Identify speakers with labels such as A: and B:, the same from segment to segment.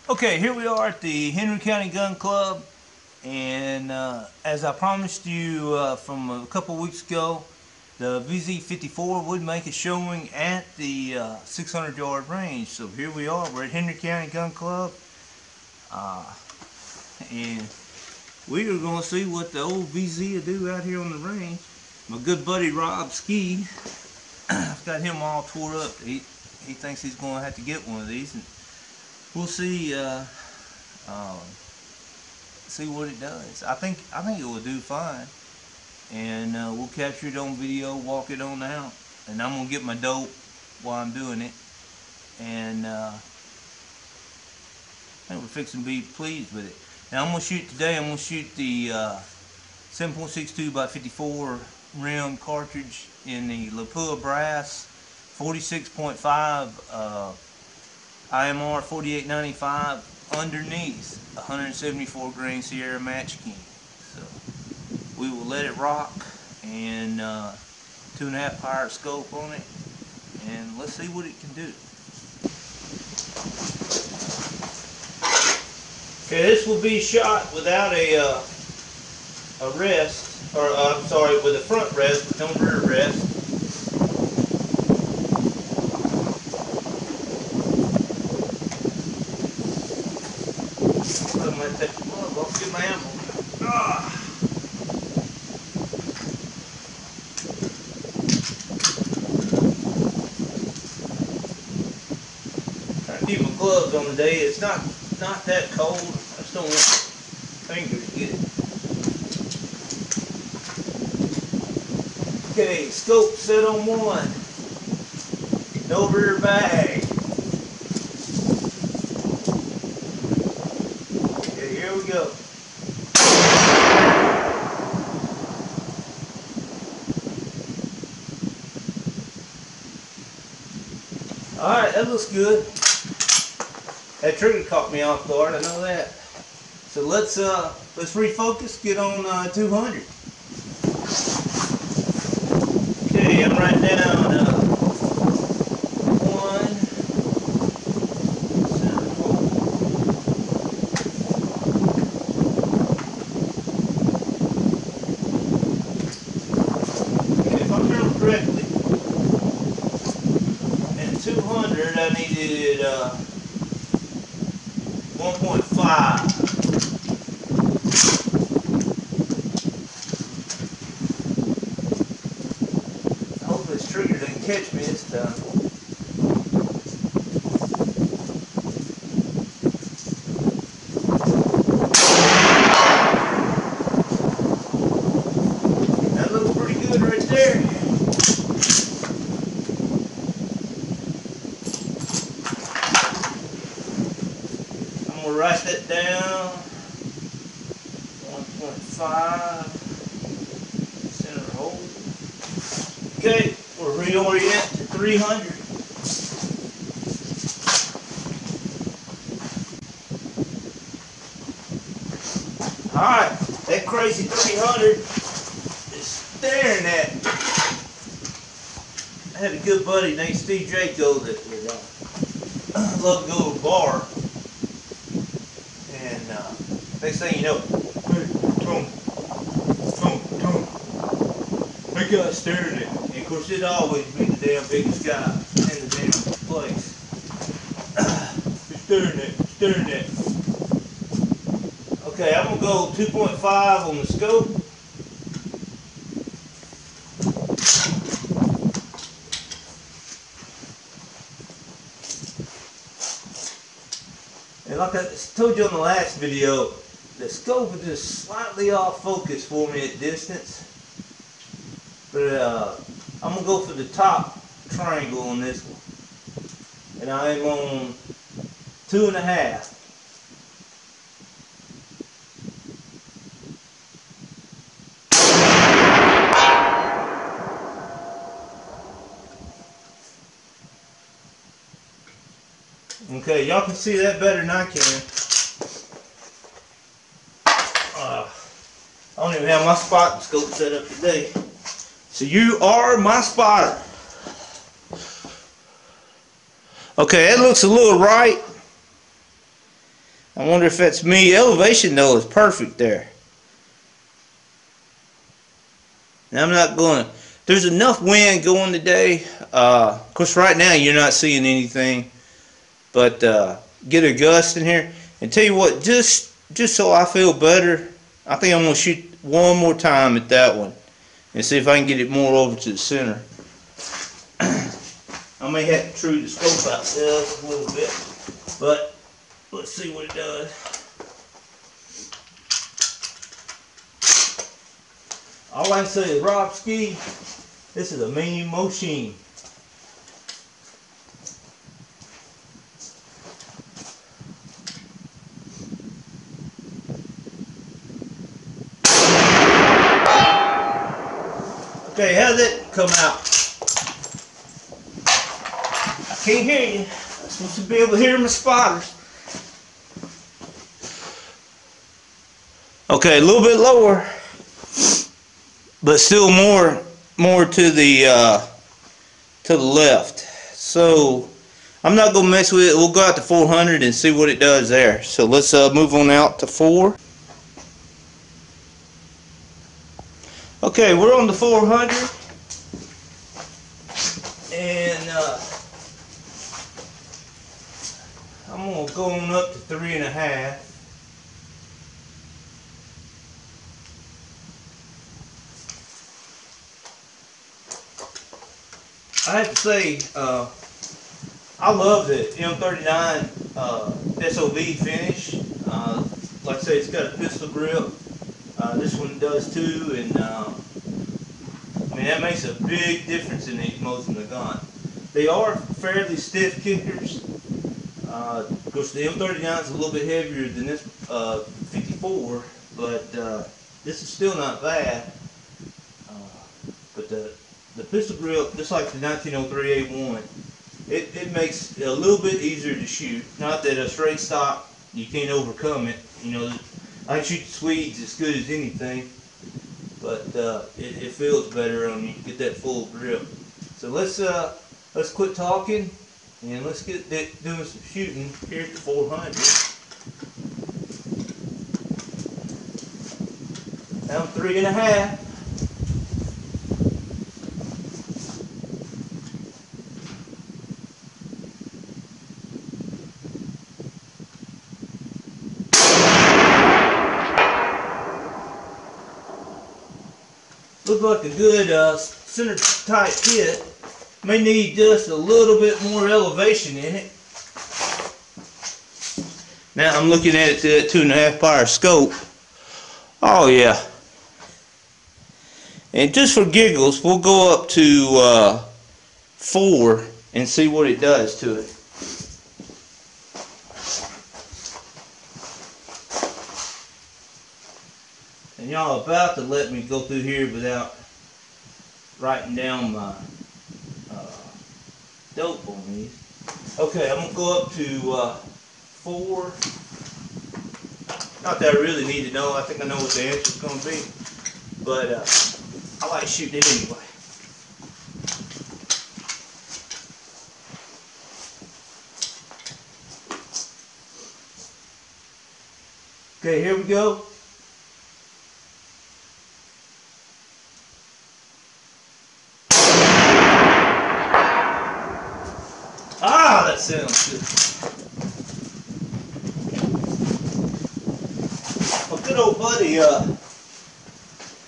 A: Okay, here we are at the Henry County Gun Club, and as I promised you from a couple weeks ago, the VZ54 would make a showing at the 600-yard range. So here we are. We're at Henry County Gun Club, and we are going to see what the old VZ will do out here on the range. My good buddy Rob Ski, I've got him all tore up. He thinks he's going to have to get one of these, and we'll see. See what it does. I think it will do fine, and we'll capture it on video, walk it on out, and I'm gonna get my dope while I'm doing it, and I think we're fixing to be pleased with it. Now I'm gonna shoot today. I'm gonna shoot the 7.62 by 54 rim cartridge in the Lapua brass 46.5 IMR 4895 underneath 174 grain Sierra Match King. So we will let it rock, and 2.5 power scope on it, and let's see what it can do. Okay, this will be shot without a rest, or I'm sorry, with a front rest, but no rear rest. I'm going to take the glove off, get my ammo. Trying to keep my gloves on today. It's not that cold. I just don't want my fingers to get it. Okay, scope set on 1. No rear bag. Here we go. Alright, that looks good. That trigger caught me off guard, I know that. So let's refocus, get on 200. Okay, I'm writing down 1. Correctly. And 200, I needed 1.5. I hope this trigger doesn't catch me this time. That looks pretty good right there. We'll write that down. 1.5 center hole. Okay, we'll reorient to 300. Alright, that crazy 300 is staring at me. I had a good buddy named Steve Draco that would love to go to a bar. And next thing you know, hey, Tom, that guy's staring at me. And of course, it'd always be the damn biggest guy in the damn place. He's staring at me. Okay, I'm going to go 2.5 on the scope. And like I told you on the last video, the scope was just slightly off focus for me at distance. But I'm going to go for the top triangle on this one. And I am on 2.5. Okay, y'all can see that better than I can. I don't even have my spotting scope set up today. So you are my spotter. Okay, that looks a little right. I wonder if that's me. Elevation though is perfect there. Now I'm not going to, there's enough wind going today. Of course right now you're not seeing anything, but get a gust in here. And tell you what, just so I feel better, I think I'm going to shoot one more time at that one and see if I can get it more over to the center. I may have to true the scope out just a little bit, but let's see what it does. All I can say is, Rob Ski, this is a mean machine. Okay, how'd that come out? I can't hear you. I'm supposed to be able to hear my spotters. Okay, a little bit lower, but still more to the left. So I'm not gonna mess with it. We'll go out to 400 and see what it does there. So let's move on out to 4. Okay, we're on the 400, and I'm gonna go on up to 3.5. I have to say, I love the M39 SOV finish. Like I say, it's got a pistol grip. This one does too, and I mean that makes a big difference in the modes in the gun. They are fairly stiff kickers. Of course, the M39 is a little bit heavier than this 54, but this is still not bad. But the pistol grip, just like the 1903A1, it makes it a little bit easier to shoot. Not that a straight stock, you can't overcome it. You know, I can shoot the Swedes as good as anything, but it feels better on you. Get that full grip. So let's quit talking and let's get doing some shooting here at the 400. Down 3.5. Looks like a good center tight hit. May need just a little bit more elevation in it. Now I'm looking at it through that 2.5 power scope. Oh yeah. And just for giggles, we'll go up to 4 and see what it does to it. And y'all about to let me go through here without writing down my dope on these. Okay, I'm going to go up to 4. Not that I really need to know. I think I know what the answer is going to be. But I like shooting it anyway. Okay, here we go. Ah, that sounds good. My good old buddy,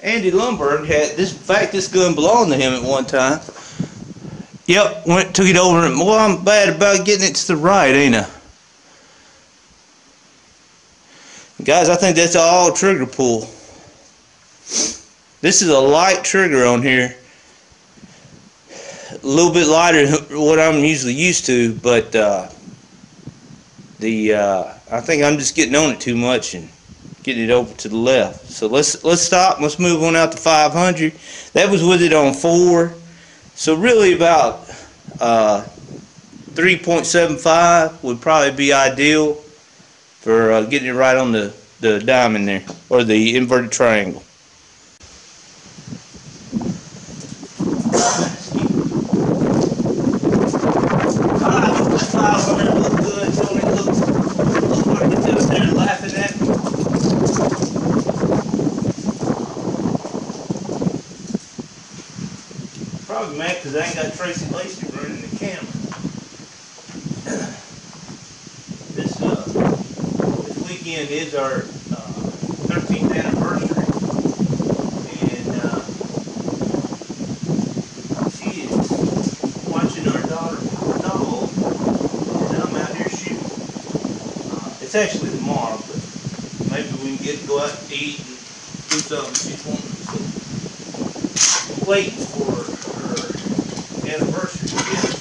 A: Andy Lumberg had this. In fact, this gun belonged to him at one time. Yep, took it over, and well, I'm bad about getting it to the right, ain't I? Guys, I think that's all trigger pull. This is a light trigger on here. A little bit lighter than what I'm usually used to, but I think I'm just getting on it too much and getting it over to the left. So let's stop. Let's move on out to 500. That was with it on 4. So really about 3.75 would probably be ideal for getting it right on the diamond there, or the inverted triangle. Look good, Tony. Look like it's out there. because I ain't got Tracy Lacy running the camera. This weekend is our 13th anniversary, and she is watching our daughter dog, and I'm out here shooting. It's actually tomorrow, but maybe we can go out and eat and do something she's wanting. So waiting for her anniversary gift.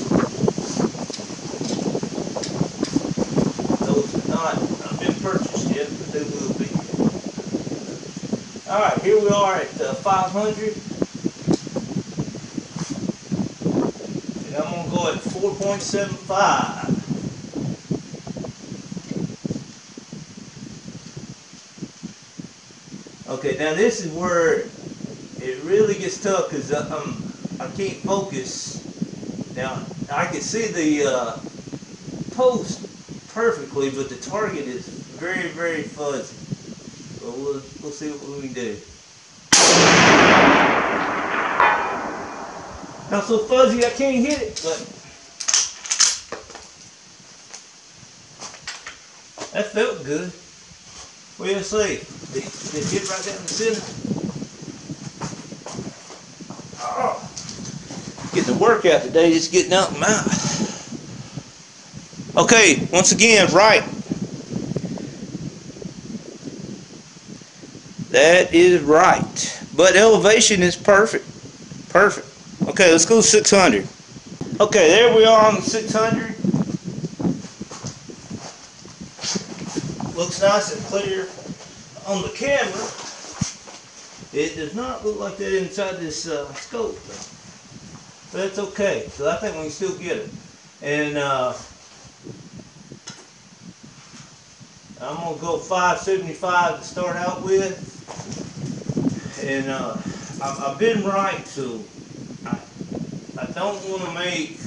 A: Those have not been purchased yet, but they will be. Alright, here we are at 500. And I'm going to go at 4.75. Okay, now this is where it really gets tough because I can't focus. Now I can see the post perfectly, but the target is very, very fuzzy. So we'll see what we can do. Not so fuzzy I can't hit it, but that felt good. What do you say? Did it hit right down the center? Oh, getting the workout today, just getting out and out. Okay, once again, right. That is right. But elevation is perfect. Perfect. Okay, let's go 600. Okay, there we are on the 600. Looks nice and clear on the camera. It does not look like that inside this scope, though. But that's okay. So I think we can still get it. And I'm going to go 575 to start out with. And I've been right, so I don't want to make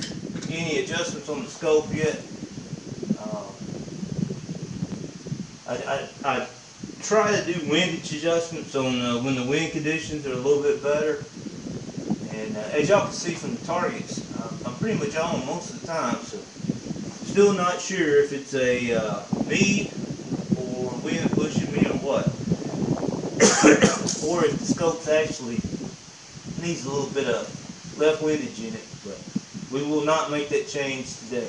A: any adjustments on the scope yet. I try to do windage adjustments on when the wind conditions are a little bit better. And as y'all can see from the targets, I'm pretty much on most of the time. So still not sure if it's a me or wind pushing me or what. Or if the scope's actually needs a little bit of left windage in it. But we will not make that change today.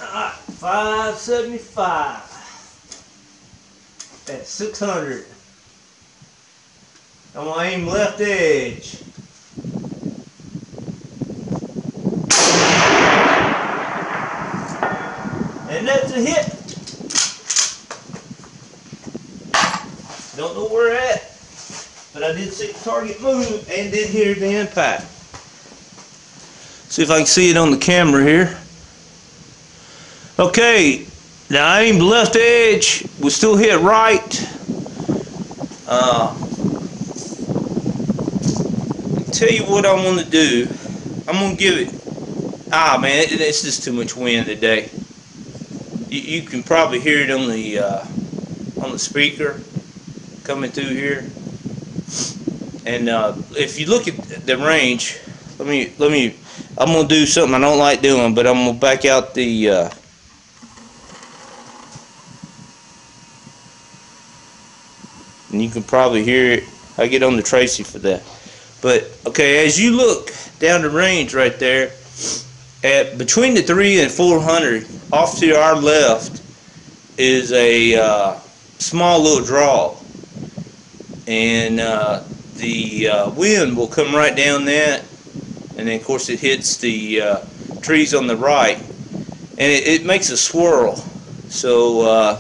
A: Alright, 575 at 600. I'm going to aim left edge. And that's a hit. Don't know where at, but I did see the target move and did hear the impact. See if I can see it on the camera here. Okay, now I aimed left edge, we still hit right. Tell you what I'm going to do. I'm going to give it, man, it's just too much wind today. You can probably hear it on the speaker coming through here. And if you look at the range, I'm going to do something I don't like doing, but I'm going to back out the and you can probably hear it. I get on the Tracy for that. But okay, as you look down the range right there, at between the 300 and 400, off to our left is a small little draw, and the wind will come right down that, and then of course it hits the trees on the right, and it makes a swirl. So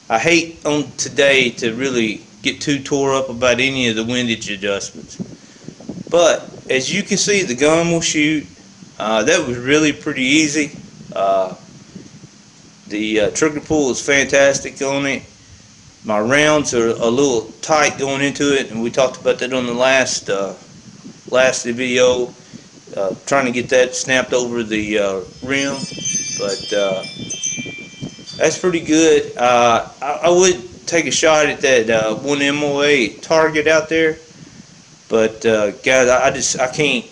A: I hate on today to really get too tore up about any of the windage adjustments. But as you can see, the gun will shoot. That was really pretty easy. The trigger pull is fantastic on it. My rounds are a little tight going into it, and we talked about that on the last video, trying to get that snapped over the rim. But that's pretty good. I would take a shot at that one MOA target out there. But guys, I can't,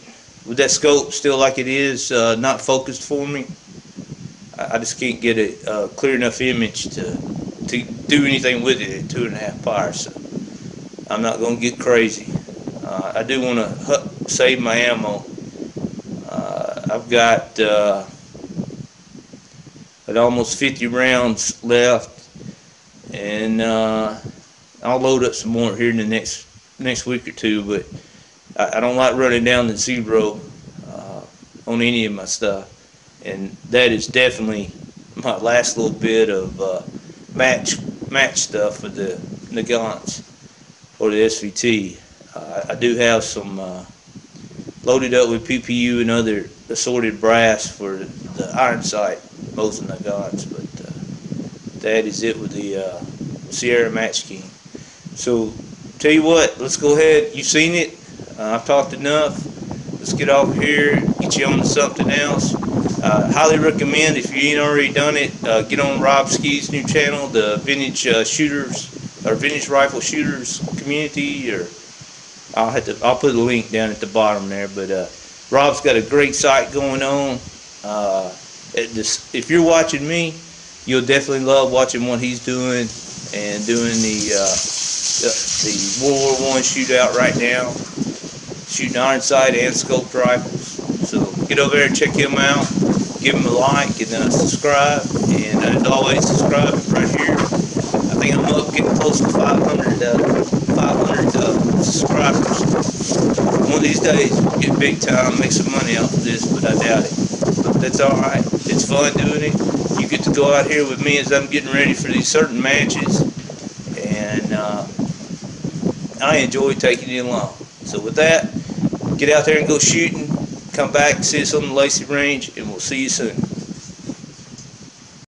A: with that scope still like it is, not focused for me. I just can't get a clear enough image to do anything with it at 2.5 power. So I'm not going to get crazy. I do want to save my ammo. I've got almost 50 rounds left, and I'll load up some more here in the next week or two. But I don't like running down to zero on any of my stuff, and that is definitely my last little bit of match stuff for the Nagants or the SVT. I do have some loaded up with PPU and other assorted brass for the iron sight bows and Nagants, but that is it with the Sierra Match King. So tell you what, let's go ahead. You've seen it. I've talked enough. Let's get off here, get you on to something else. Highly recommend, if you ain't already done it, get on Rob Ski's new channel, the vintage shooters or vintage rifle shooters community, or I'll put a link down at the bottom there. But Rob's got a great site going on. If you're watching me, you'll definitely love watching what he's doing, and doing the World War I shootout right now, shooting iron sight and scoped rifles. So get over there and check him out. Give him a like and subscribe. And as always, subscribe right here. I think I'm up getting close to 500 subscribers. One of these days, we'll get big time, make some money off of this, but I doubt it. But that's alright. It's fun doing it. You get to go out here with me as I'm getting ready for these certain matches. And I enjoy taking it along. So with that, get out there and go shooting. Come back and see us on the Lacy range, and we'll see you soon.